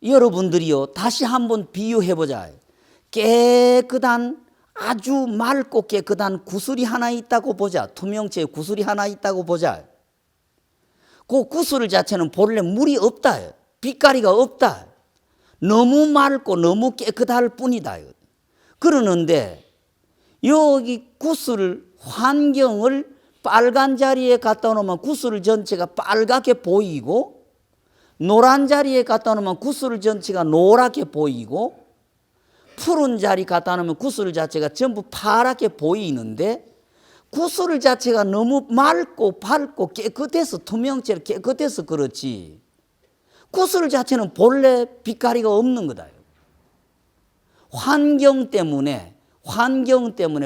여러분들이요, 다시 한번 비유해보자. 깨끗한, 아주 맑고 깨끗한 구슬이 하나 있다고 보자. 투명체의 구슬이 하나 있다고 보자. 그 구슬 자체는 본래 물이 없다. 빛깔이가 없다. 너무 맑고 너무 깨끗할 뿐이다. 그러는데 여기 구슬 환경을 빨간 자리에 갖다 놓으면 구슬 전체가 빨갛게 보이고, 노란 자리에 갖다 놓으면 구슬 전체가 노랗게 보이고, 푸른 자리 갖다 놓으면 구슬 자체가 전부 파랗게 보이는데, 구슬 자체가 너무 맑고 밝고 깨끗해서, 투명체로 깨끗해서 그렇지, 구슬 자체는 본래 빛깔이가 없는 거다. 환경 때문에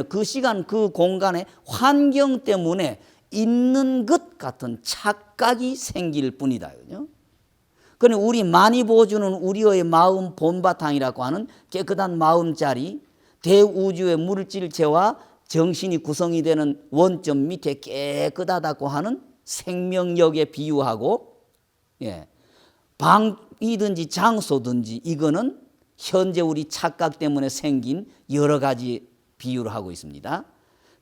그 시간 그 공간에 환경 때문에 있는 것 같은 착각이 생길 뿐이다. 그러니 우리 많이 보여주는 우리의 마음 본바탕이라고 하는 깨끗한 마음자리, 대우주의 물질체와 정신이 구성이 되는 원점 밑에 깨끗하다고 하는 생명력에 비유하고, 방이든지 장소든지 이거는 현재 우리 착각 때문에 생긴 여러 가지 비유를 하고 있습니다.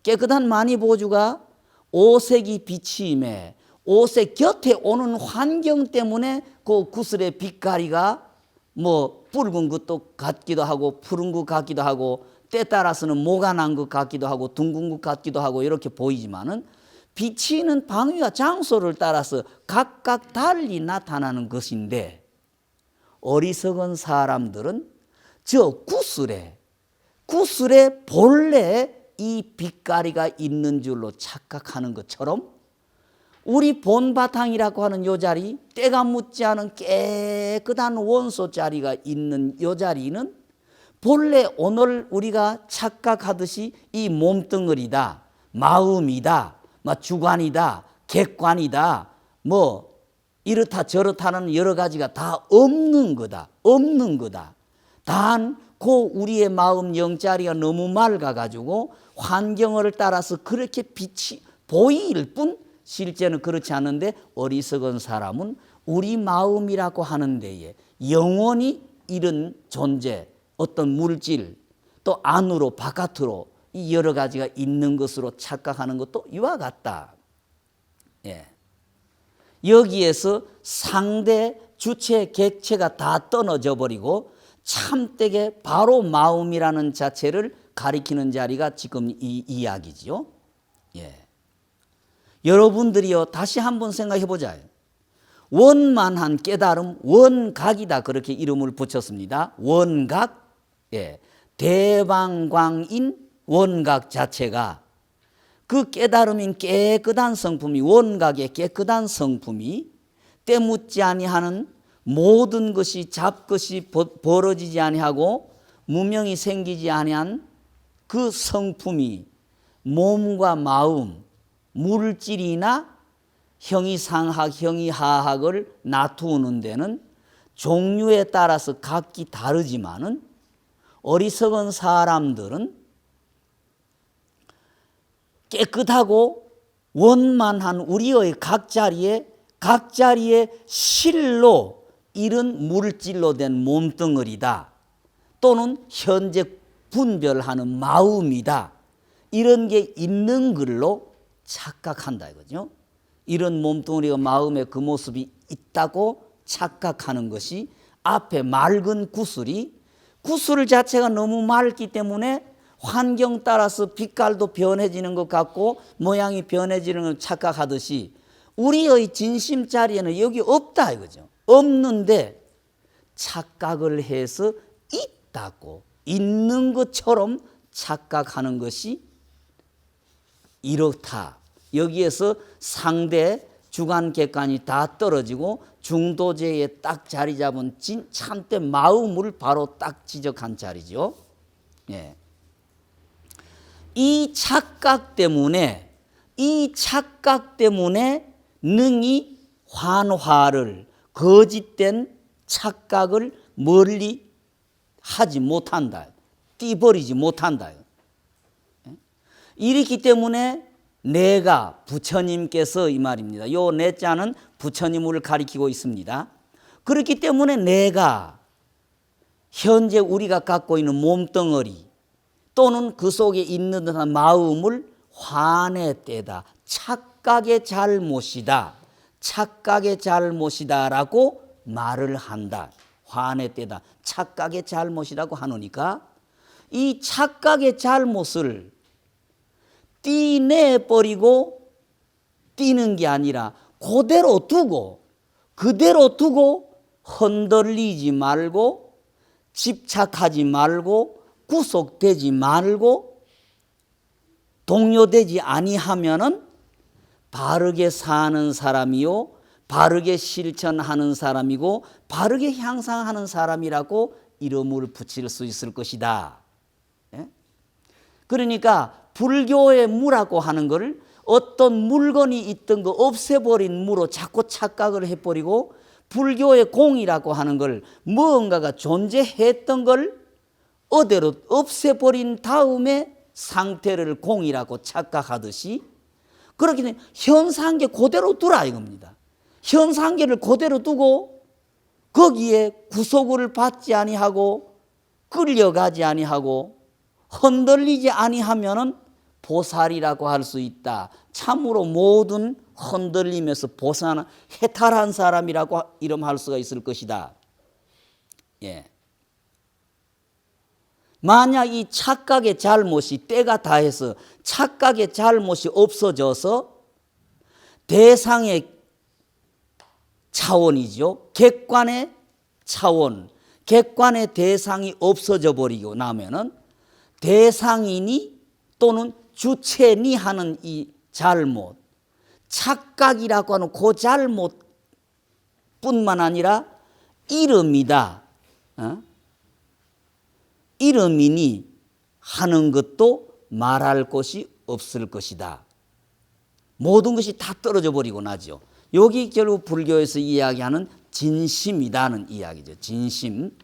깨끗한 마니보주가 오색이 비치임에 옷의 곁에 오는 환경 때문에 그 구슬의 빛깔이가 뭐 붉은 것도 같기도 하고 푸른 것 같기도 하고 때 따라서는 모가 난 것 같기도 하고 둥근 것 같기도 하고 이렇게 보이지만은, 비치는 방위와 장소를 따라서 각각 달리 나타나는 것인데, 어리석은 사람들은 저 구슬에 본래 이 빛깔이가 있는 줄로 착각하는 것처럼, 우리 본바탕이라고 하는 요 자리, 때가 묻지 않은 깨끗한 원소 자리가 있는 요 자리는 본래 오늘 우리가 착각하듯이 이 몸뚱어리다, 마음이다, 주관이다, 객관이다, 뭐 이렇다 저렇다는 여러 가지가 다 없는 거다. 단 그 우리의 마음 영자리가 너무 맑아가지고 환경을 따라서 그렇게 빛이 보일 뿐, 실제는 그렇지 않은데, 어리석은 사람은 우리 마음이라고 하는 데에 영원히 이런 존재, 어떤 물질, 또 안으로 바깥으로 이 여러 가지가 있는 것으로 착각하는 것도 이와 같다. 여기에서 상대, 주체, 객체가 다 떨어져 버리고 참되게 바로 마음이라는 자체를 가리키는 자리가 지금 이 이야기지요. 여러분들이요, 다시 한번 생각해 보자. 원만한 깨달음, 원각이다, 그렇게 이름을 붙였습니다. 원각, 대방광인 원각 자체가, 그 깨달음인 깨끗한 성품이, 원각의 깨끗한 성품이 때묻지 아니하는 모든 것이 잡것이 벌어지지 아니하고 무명이 생기지 아니한 그 성품이 몸과 마음, 물질이나 형이상학, 형이하학을 나누는 데는 종류에 따라서 각기 다르지만은, 어리석은 사람들은 깨끗하고 원만한 우리의 각 자리에 실로 이런 물질로 된 몸뚱어리다, 또는 현재 분별하는 마음이다, 이런 게 있는 걸로 착각한다 이거죠. 이런 몸뚱어리가 마음의 그 모습이 있다고 착각하는 것이, 앞에 맑은 구슬 자체가 너무 맑기 때문에 환경 따라서 빛깔도 변해지는 것 같고 모양이 변해지는 걸 착각하듯이, 우리의 진심 자리에는 여기 없다 이거죠. 없는데 착각을 해서 있다고, 있는 것처럼 착각하는 것이 이렇다. 여기에서 상대, 주관, 객관이 다 떨어지고 중도제에 딱 자리 잡은 참된 마음을 바로 딱 지적한 자리죠. 이 착각 때문에 능히 환화를, 거짓된 착각을 멀리 하지 못한다. 띄버리지 못한다. 이렇기 때문에 내가, 부처님께서 이 말입니다. 요 내자는 부처님을 가리키고 있습니다. 그렇기 때문에 내가 현재 우리가 갖고 있는 몸덩어리 또는 그 속에 있는 듯한 마음을 환의 때다, 착각의 잘못이다, 착각의 잘못이다라고 말을 한다. 환의 때다, 착각의 잘못이라고 하노니까 이 착각의 잘못을 띠내버리고 띠는 게 아니라 그대로 두고 흔들리지 말고 집착하지 말고 구속되지 말고 동요되지 아니하면은 바르게 사는 사람이요, 바르게 실천하는 사람이고 바르게 향상하는 사람이라고 이름을 붙일 수 있을 것이다. 그러니까 불교의 무라고 하는 것을 어떤 물건이 있던 거 없애버린 무로 자꾸 착각을 해버리고, 불교의 공이라고 하는 걸 무언가가 존재했던 걸 어대로 없애버린 다음에 상태를 공이라고 착각하듯이, 그렇게 되면 현상계 그대로 두라 이겁니다. 현상계를 그대로 두고 거기에 구속을 받지 아니하고 끌려가지 아니하고 흔들리지 아니하면은 보살이라고 할 수 있다. 참으로 모든 흔들림에서 벗어나 해탈한 사람이라고 이름할 수가 있을 것이다. 예. 만약 이 착각의 잘못이 때가 다해서 착각의 잘못이 없어져서 대상의 차원이죠. 객관의 차원, 객관의 대상이 없어져 버리고 나면은 대상이니 또는 주체니 하는 이 잘못, 착각이라고 하는 그 잘못뿐만 아니라 이름이다, 이름이니 하는 것도 말할 것이 없을 것이다. 모든 것이 다 떨어져 버리고 나죠. 여기 결국 불교에서 이야기하는 진심이다는 이야기죠. 진심.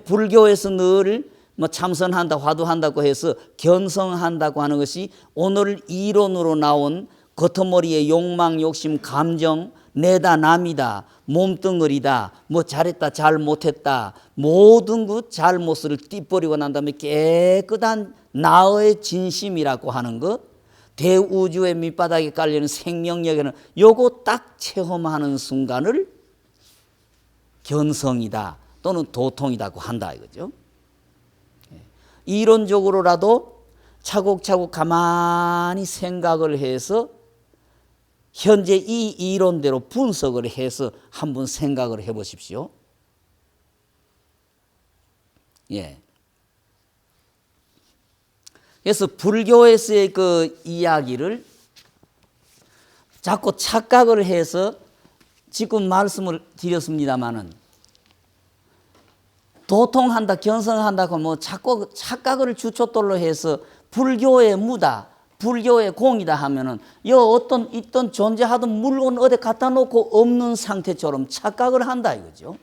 불교에서 늘 참선한다, 화두한다고 해서 견성한다고 하는 것이 오늘 이론으로 나온 겉머리의 욕망, 욕심, 감정, 내다, 남이다, 몸뚱어리다, 잘했다, 잘못했다, 모든 그 잘못을 띠버리고 난 다음에 깨끗한 나의 진심이라고 하는 것, 대우주의 밑바닥에 깔리는 생명력에는 요거 딱 체험하는 순간을 견성이다 또는 도통이라고 한다 이거죠. 이론적으로라도 차곡차곡 가만히 생각을 해서 현재 이 이론대로 분석을 해서 한번 생각을 해 보십시오. 예. 그래서 불교에서의 그 이야기를 자꾸 착각을 해서 지금 말씀을 드렸습니다마는 도통한다, 견성한다고 자꾸 착각을 주춧돌로 해서 불교의 무다, 불교의 공이다 하면은 있던 존재하던 물건 어디 갖다 놓고 없는 상태처럼 착각을 한다 이거죠.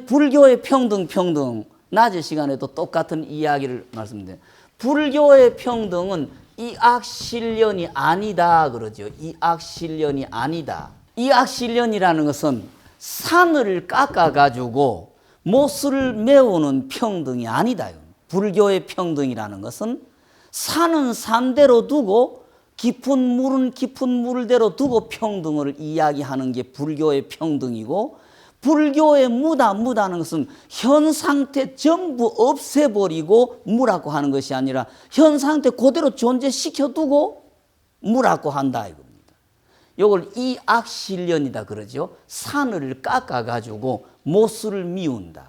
불교의 평등, 낮의 시간에도 똑같은 이야기를 말씀드려요. 불교의 평등은 이악실련이 아니다 그러죠. 이악실련이 아니다. 이악실련이라는 것은 산을 깎아가지고 못을 메우는 평등이 아니다. 불교의 평등이라는 것은 산은 산대로 두고 깊은 물은 깊은 물대로 두고 평등을 이야기하는 게 불교의 평등이고, 불교의 무다는 것은 현 상태 전부 없애버리고 무라고 하는 것이 아니라 현 상태 그대로 존재시켜 두고 무라고 한다 이겁니다. 이걸 이악실련이다 그러죠. 산을 깎아가지고 못을 미운다.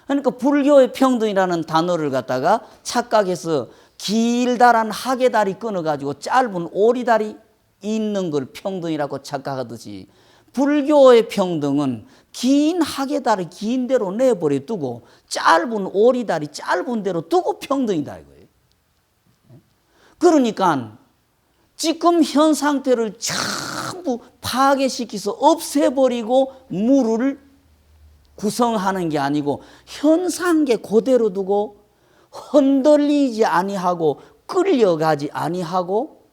그러니까 불교의 평등이라는 단어를 갖다가 착각해서 길다란 하계다리 끊어가지고 짧은 오리다리 있는 걸 평등이라고 착각하듯이, 불교의 평등은 긴 하계다리 긴 대로 내버려 두고 짧은 오리다리 짧은 대로 두고 평등이다 이거예요. 그러니까 지금 현 상태를 전부 파괴시켜서 없애버리고 무를 구성하는 게 아니고 현상계 그대로 두고 흔들리지 아니하고 끌려가지 아니하고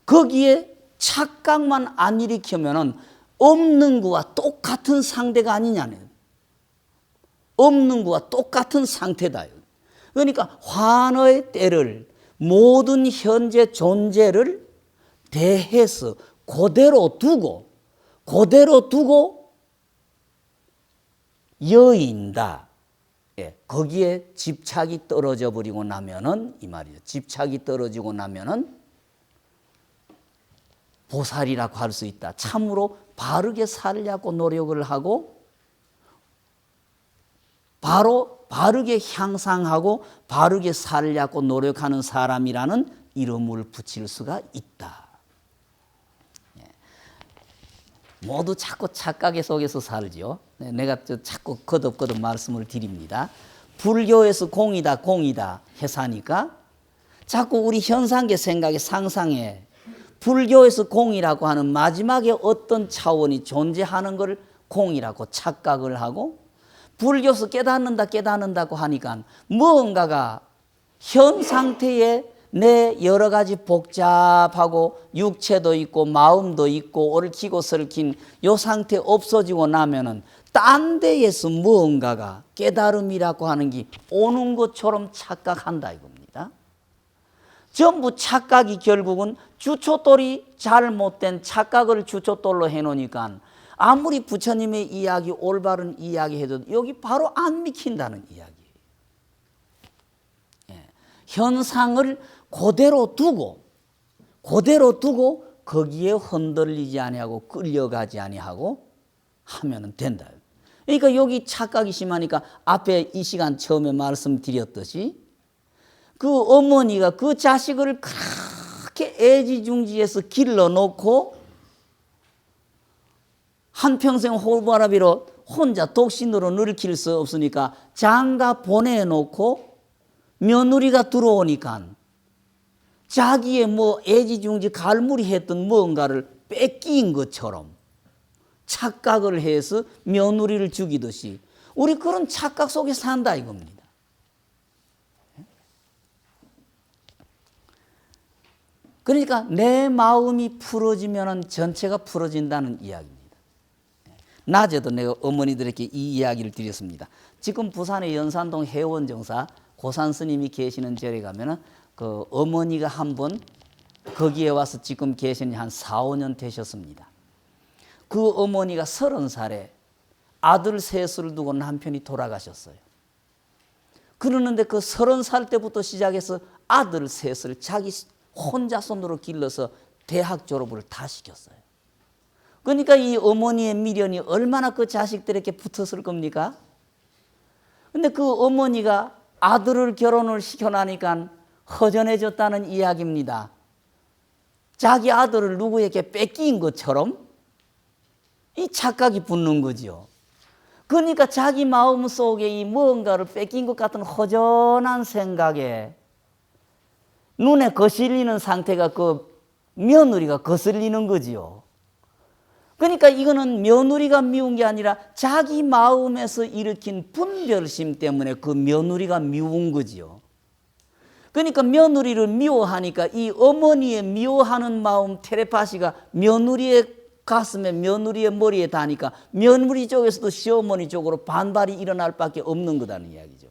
거기에 착각만 안 일으키면은 없는 거와 똑같은 상대가 아니냐는. 없는 것과 똑같은 상태다. 그러니까 환어의 때를 모든 현재 존재를 대해서 그대로 두고 여인다. 예, 거기에 집착이 떨어져 버리고 나면은 이 말이죠. 집착이 떨어지고 나면은 보살이라고 할 수 있다. 참으로 바르게 살려고 노력을 하고 바르게 향상하고 바르게 살려고 노력하는 사람이라는 이름을 붙일 수가 있다. 예. 모두 자꾸 착각의 속에서 살죠. 내가 자꾸 거듭거듭 말씀을 드립니다. 불교에서 공이다 해사니까 자꾸 우리 현상계 생각에 상상해. 불교에서 공이라고 하는 마지막에 어떤 차원이 존재하는 걸 공이라고 착각을 하고, 불교에서 깨닫는다고 하니까 무언가가 현 상태에 내 여러 가지 복잡하고 육체도 있고 마음도 있고 얽히고 설킨 요 상태 없어지고 나면은 딴 데에서 무언가가 깨달음이라고 하는 게 오는 것처럼 착각한다 이겁니다. 전부 착각이 결국은 주춧돌이 잘못된 착각을 주춧돌로 해놓으니까 아무리 부처님의 이야기 올바른 이야기 해도 여기 바로 안 믿긴다는 이야기예요. 예. 현상을 그대로 두고 거기에 흔들리지 아니하고 끌려가지 아니하고 하면 된다. 그러니까 여기 착각이 심하니까 앞에 이 시간 처음에 말씀드렸듯이 그 어머니가 그 자식을 그렇게 애지중지해서 길러놓고 한평생 호흡바라비로 혼자 독신으로 늙힐 수 없으니까 장가 보내놓고 며느리가 들어오니까 자기의 애지중지 갈무리 했던 무언가를 뺏긴 것처럼 착각을 해서 며느리를 죽이듯이 우리 그런 착각 속에 산다 이겁니다. 그러니까 내 마음이 풀어지면 전체가 풀어진다는 이야기입니다. 낮에도 내가 어머니들에게 이 이야기를 드렸습니다. 지금 부산의 연산동 해원정사 고산 스님이 계시는 절에 가면은 그 어머니가 한번 거기에 와서 지금 계신 지 한 4, 5년 되셨습니다. 그 어머니가 30살에 아들 셋을 두고 남편이 돌아가셨어요. 그러는데 그 30살 때부터 시작해서 아들 셋을 자기 혼자 손으로 길러서 대학 졸업을 다 시켰어요. 그러니까 이 어머니의 미련이 얼마나 그 자식들에게 붙었을 겁니까? 근데 그 어머니가 아들을 결혼을 시켜나니까 허전해졌다는 이야기입니다. 자기 아들을 누구에게 뺏긴 것처럼 이 착각이 붙는 거죠. 그러니까 자기 마음 속에 이 무언가를 뺏긴 것 같은 허전한 생각에 눈에 거슬리는 상태가 그 며느리가 거슬리는 거지요. 그러니까 이거는 며느리가 미운 게 아니라 자기 마음에서 일으킨 분별심 때문에 그 며느리가 미운 거지요. 그러니까 며느리를 미워하니까 이 어머니의 미워하는 마음 텔레파시가 며느리의 가슴에 며느리의 머리에 닿으니까 며느리 쪽에서도 시어머니 쪽으로 반발이 일어날 밖에 없는 거다는 이야기죠.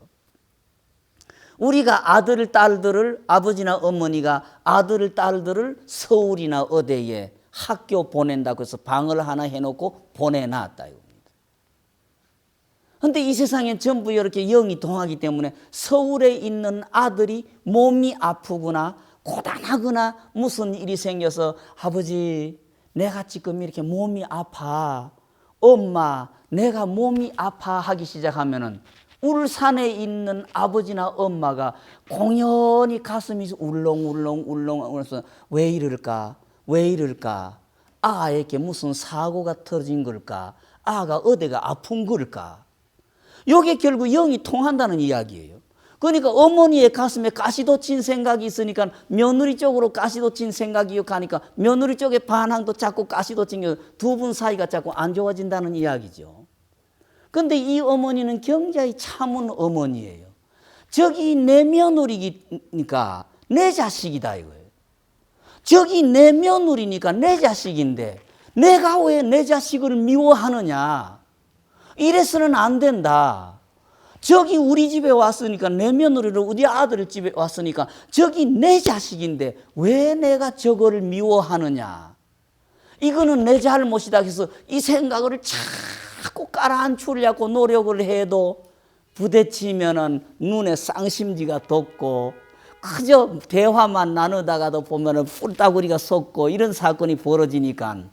우리가 아들, 딸들을 아버지나 어머니가 아들, 딸들을 서울이나 어디에 학교 보낸다고 해서 방을 하나 해놓고 보내놨다 이겁니다. 그런데 이 세상에 전부 이렇게 영이 통하기 때문에 서울에 있는 아들이 몸이 아프거나 고단하거나 무슨 일이 생겨서 아버지 내가 지금 이렇게 몸이 아파, 엄마 내가 몸이 아파 하기 시작하면은 울산에 있는 아버지나 엄마가 공연히 가슴이 울렁울렁 울렁울렁 왜 이럴까? 아에게 무슨 사고가 터진 걸까? 아가 어디가 아픈 걸까? 이게 결국 영이 통한다는 이야기예요. 그러니까 어머니의 가슴에 가시도 친 생각이 있으니까 며느리 쪽으로 가시도 친 생각이 가니까 며느리 쪽의 반항도 자꾸 가시도 친 두 분 사이가 자꾸 안 좋아진다는 이야기죠. 그런데 이 어머니는 굉장히 참은 어머니예요. 저기 내 며느리니까 내 자식이다 이거예요. 저기 내 며느리니까 내 자식인데 내가 왜 내 자식을 미워하느냐. 이래서는 안 된다. 저기 우리 집에 왔으니까, 내 며느리를 우리 아들 집에 왔으니까 저기 내 자식인데 왜 내가 저거를 미워하느냐. 이거는 내 잘못이다 해서 이 생각을 자꾸 깔아앉히려고 노력을 해도 부대치면은 눈에 쌍심지가 돋고, 그저 대화만 나누다가도 보면은 뿔따구리가 솟고 이런 사건이 벌어지니까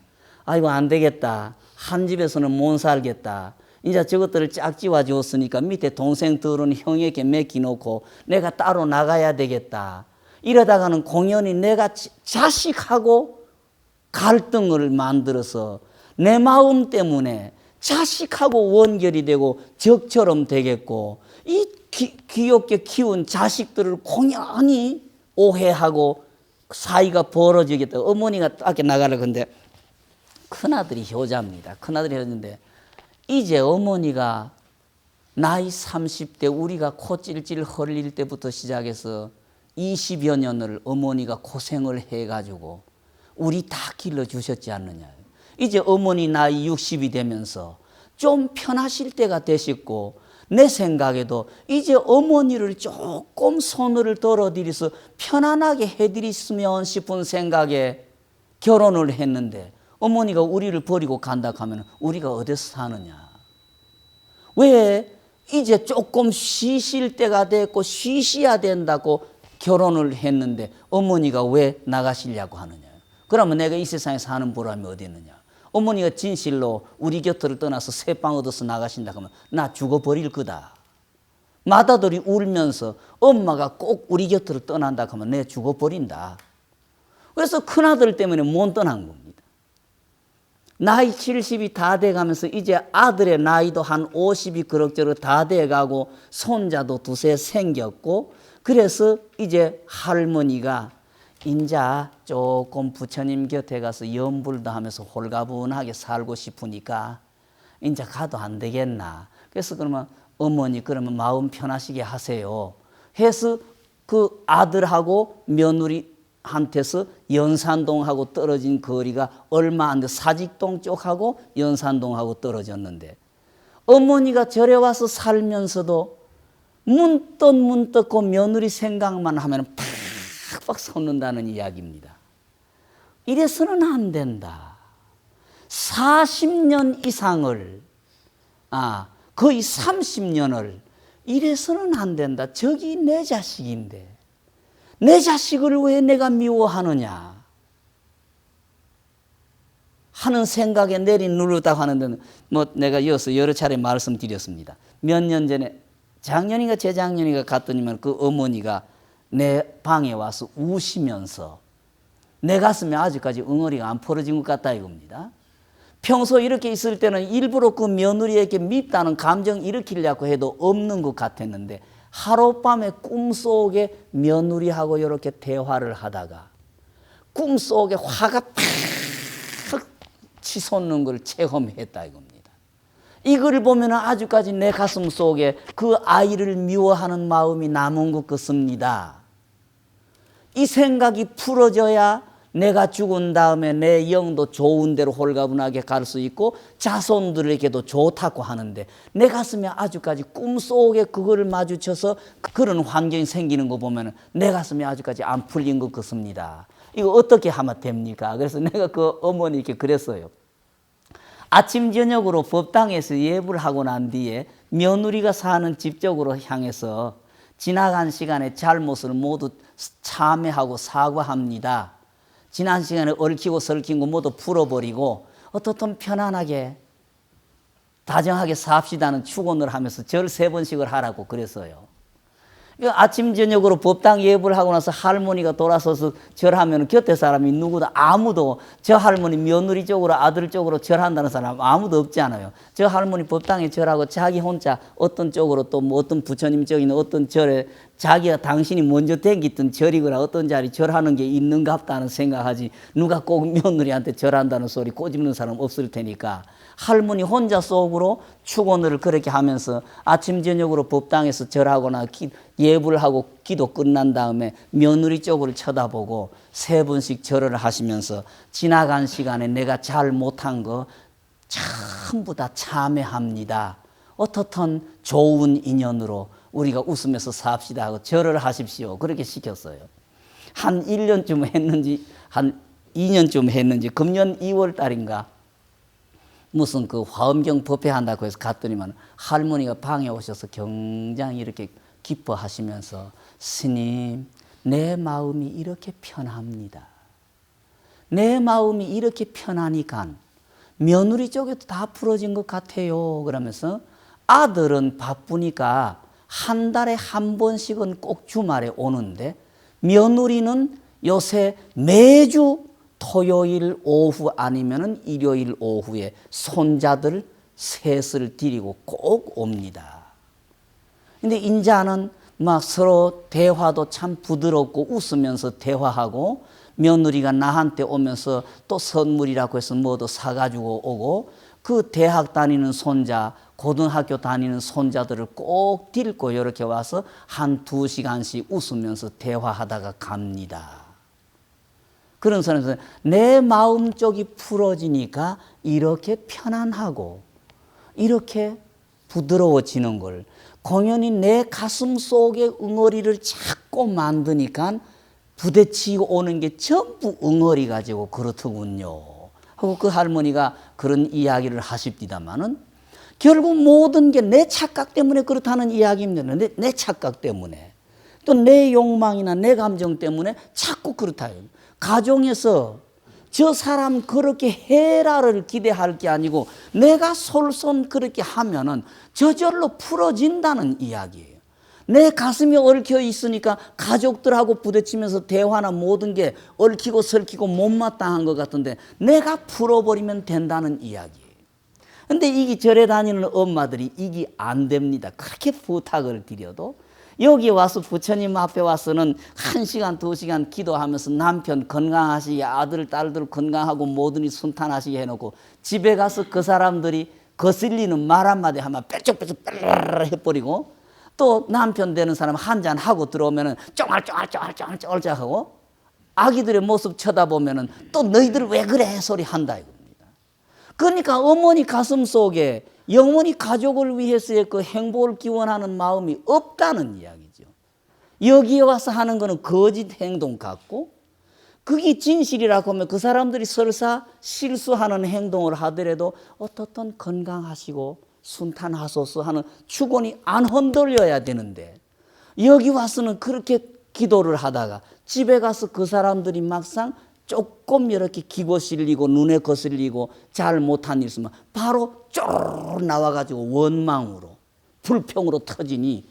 아이고 안 되겠다. 한 집에서는 못 살겠다. 이제 저것들을 짝지어 주었으니까 밑에 동생들은 형에게 맡겨놓고 내가 따로 나가야 되겠다. 이러다가는 공연히 내가 자식하고 갈등을 만들어서 내 마음 때문에 자식하고 원결이 되고 적처럼 되겠고, 이 귀엽게 키운 자식들을 공연히 오해하고 사이가 벌어지겠다. 어머니가 밖에 나가라. 근데 큰아들이 효자입니다. 큰아들이 효자인데 이제 어머니가 나이 30대 우리가 코찔찔 흘릴 때부터 시작해서 20여 년을 어머니가 고생을 해가지고 우리 다 길러주셨지 않느냐. 이제 어머니 나이 60이 되면서 좀 편하실 때가 되셨고, 내 생각에도 이제 어머니를 조금 손을 들어드려서 편안하게 해드렸으면 싶은 생각에 결혼을 했는데, 어머니가 우리를 버리고 간다 하면 우리가 어디서 사느냐. 왜 이제 조금 쉬실 때가 됐고 쉬셔야 된다고 결혼을 했는데 어머니가 왜 나가시려고 하느냐. 그러면 내가 이 세상에 사는 보람이 어디 있느냐. 어머니가 진실로 우리 곁을 떠나서 새빵 얻어서 나가신다 하면 나 죽어버릴 거다. 맏아들이 울면서 엄마가 꼭 우리 곁을 떠난다 하면 내 죽어버린다. 그래서 큰아들 때문에 못 떠난 겁니다. 나이 70이 다 돼가면서 이제 아들의 나이도 한 50이 그럭저럭 다 돼가고 손자도 두세 생겼고, 그래서 이제 할머니가 인자 조금 부처님 곁에 가서 염불도 하면서 홀가분하게 살고 싶으니까 인자 가도 안 되겠나. 그래서 그러면 어머니 그러면 마음 편하시게 하세요 해서 그 아들하고 며느리한테서 연산동하고 떨어진 거리가 얼마 안 돼. 사직동 쪽하고 연산동하고 떨어졌는데, 어머니가 절에 와서 살면서도 문득 그 며느리 생각만 하면 팍팍 솟는다는 이야기입니다. 이래서는 안 된다. 40년 이상을, 거의 30년을 이래서는 안 된다. 저기 내 자식인데 내 자식을 왜 내가 미워하느냐 하는 생각에 내리누르다고 하는데, 내가 이어서 여러 차례 말씀드렸습니다. 몇 년 전에 작년인가 재작년인가 갔더니만 그 어머니가 내 방에 와서 우시면서 내 가슴에 아직까지 응어리가 안 풀어진 것 같다 이겁니다. 평소 이렇게 있을 때는 일부러 그 며느리에게 밉다는 감정 일으키려고 해도 없는 것 같았는데, 하룻밤에 꿈속에 며느리하고 이렇게 대화를 하다가 꿈속에 화가 팍 치솟는 걸 체험했다 이겁니다. 이걸 보면 아직까지 내 가슴 속에 그 아이를 미워하는 마음이 남은 것 같습니다. 이 생각이 풀어져야 내가 죽은 다음에 내 영도 좋은 대로 홀가분하게 갈 수 있고 자손들에게도 좋다고 하는데, 내 가슴에 아직까지 꿈속에 그거를 마주쳐서 그런 환경이 생기는 거 보면 내 가슴에 아직까지 안 풀린 것 같습니다. 이거 어떻게 하면 됩니까? 그래서 내가 그 어머니께 그랬어요. 아침 저녁으로 법당에서 예불 하고 난 뒤에 며느리가 사는 집 쪽으로 향해서 지나간 시간에 잘못을 모두 참회하고 사과합니다. 지난 시간에 얽히고 설킨 거 모두 풀어버리고 어떻든 편안하게 다정하게 삽시다는 축원을 하면서 절 3번씩을 하라고 그랬어요. 아침 저녁으로 법당 예불 하고 나서 할머니가 돌아서서 절하면 곁에 사람이 누구도 아무도 저 할머니 며느리 쪽으로 아들 쪽으로 절한다는 사람 아무도 없지 않아요. 저 할머니 법당에 절하고 자기 혼자 어떤 쪽으로 또 뭐 어떤 부처님 쪽이나 어떤 절에 자기가 당신이 먼저 댕기던 절이거나 어떤 자리 절하는 게 있는갑다는 생각하지, 누가 꼭 며느리한테 절한다는 소리 꼬집는 사람 없을 테니까 할머니 혼자 속으로 축원을 그렇게 하면서 아침 저녁으로 법당에서 절하거나 예불하고 기도 끝난 다음에 며느리 쪽을 쳐다보고 3번씩 절을 하시면서 지나간 시간에 내가 잘 못한 거 전부 다 참회합니다. 어떻든 좋은 인연으로 우리가 웃으면서 삽시다 하고 절을 하십시오. 그렇게 시켰어요. 한 1년쯤 했는지 한 2년쯤 했는지 금년 2월 달인가 무슨 그 화엄경 법회한다고 해서 갔더니만 할머니가 방에 오셔서 굉장히 이렇게 기뻐하시면서 스님, 내 마음이 이렇게 편합니다. 내 마음이 이렇게 편하니까 며느리 쪽에도 다 풀어진 것 같아요. 그러면서 아들은 바쁘니까 한 달에 한 번씩은 꼭 주말에 오는데 며느리는 요새 매주 토요일 오후 아니면 일요일 오후에 손자들 셋을 데리고 꼭 옵니다. 근데 인자는 막 서로 대화도 참 부드럽고 웃으면서 대화하고 며느리가 나한테 오면서 또 선물이라고 해서 뭐도 사가지고 오고 그 대학 다니는 손자, 고등학교 다니는 손자들을 꼭 데리고 이렇게 와서 한 2시간씩 웃으면서 대화하다가 갑니다. 그런 사람에서 내 마음 쪽이 풀어지니까 이렇게 편안하고 이렇게 부드러워지는 걸 공연히 내 가슴 속에 응어리를 자꾸 만드니까 부대치고 오는 게 전부 응어리 가지고 그렇더군요. 하고 그 할머니가 그런 이야기를 하십니다마는 결국 모든 게 내 착각 때문에 그렇다는 이야기입니다. 내 착각 때문에 또 내 욕망이나 내 감정 때문에 자꾸 그렇다. 가정에서 저 사람 그렇게 해라를 기대할 게 아니고 내가 솔선 그렇게 하면은 저절로 풀어진다는 이야기예요. 내 가슴이 얽혀 있으니까 가족들하고 부딪히면서 대화나 모든 게 얽히고 설키고 못마땅한 것 같은데 내가 풀어버리면 된다는 이야기예요. 근데 이게 절에 다니는 엄마들이 이게 안 됩니다. 그렇게 부탁을 드려도 여기 와서 부처님 앞에 와서는 1시간 2시간 기도하면서 남편 건강하시게 아들 딸들 건강하고 뭐든지 순탄하시게 해놓고 집에 가서 그 사람들이 거슬리는 말 한마디 하면 뾰족뾰족 해버리고 또 남편 되는 사람 한잔 하고 들어오면은 쫑알쫑알쫑알쫑알쫑알하고 아기들의 모습 쳐다보면은 또 너희들 왜 그래 소리 한다 이겁니다. 그러니까 어머니 가슴 속에 영원히 가족을 위해서의 그 행복을 기원하는 마음이 없다는 이야기죠. 여기에 와서 하는 거는 거짓 행동 같고 그게 진실이라고 하면 그 사람들이 설사 실수하는 행동을 하더라도 어떻든 건강하시고 순탄하소서 하는 축원이 안 흔들려야 되는데 여기 와서는 그렇게 기도를 하다가 집에 가서 그 사람들이 막상 조금 이렇게 기고 실리고 눈에 거슬리고 잘 못한 일 있으면 바로 쪼르르 나와가지고 원망으로 불평으로 터지니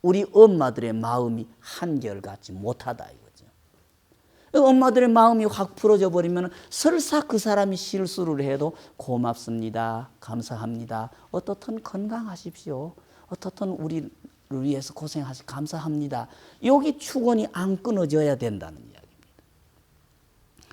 우리 엄마들의 마음이 한결같이 못하다 이거죠. 엄마들의 마음이 확 풀어져 버리면 설사 그 사람이 실수를 해도 고맙습니다. 감사합니다. 어떻든 건강하십시오. 어떻든 우리를 위해서 고생하시 감사합니다. 여기 축원이 안 끊어져야 된다는 이야기입니다.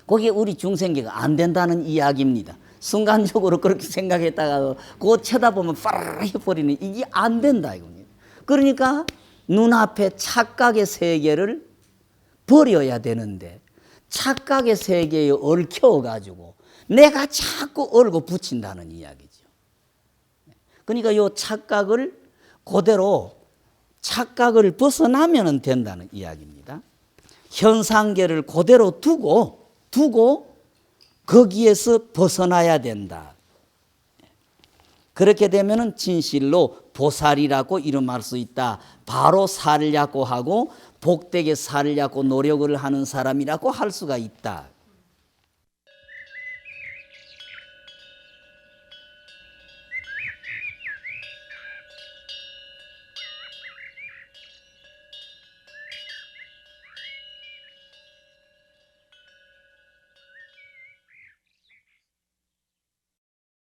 거기에 우리 중생계가 안 된다는 이야기입니다. 순간적으로 그렇게 생각했다가 그거 쳐다보면 파르르 해버리는 이게 안 된다 이겁니다. 그러니까 눈앞에 착각의 세계를 버려야 되는데 착각의 세계에 얽혀가지고 내가 자꾸 얽어 붙인다는 이야기죠. 그러니까 이 착각을 그대로 착각을 벗어나면 된다는 이야기입니다. 현상계를 그대로 두고 거기에서 벗어나야 된다. 그렇게 되면 진실로 보살이라고 이름할 수 있다. 바로 살려고 하고 복되게 살려고 노력을 하는 사람이라고 할 수가 있다.